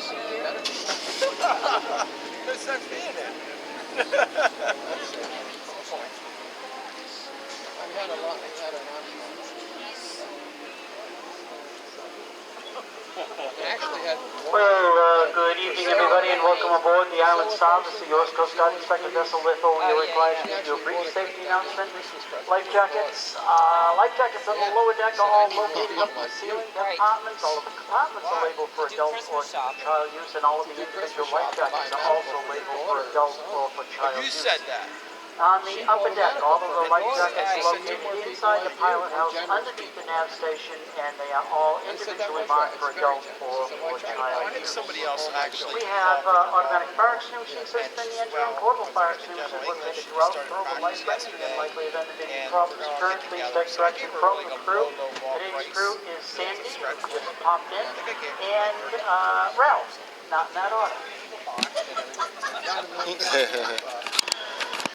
There's such being there. Well, good evening everybody and welcome aboard the Island Star. This is the U.S. Coast Guard Inspector vessel with over your required to do a brief safety announcement. Life jackets on the lower deck are all located up in the ceiling compartments. All of the compartments are labeled for adult or child use, and all of the individual life jackets are also labeled for adult or for child use. You said that. On the upper deck, all of the life jackets are located inside the pilot house underneath the nav station, and they are all individually marked for adult or for child I think use. somebody else actually. We have automatic fire extinguishing system in the engine room. Portable fire extinguishers located throughout the probe of life range, and likely event of any problems. Currently, take direction from the crew. Today's crew is Sandy, who just popped in, and Ralph. Not in that order.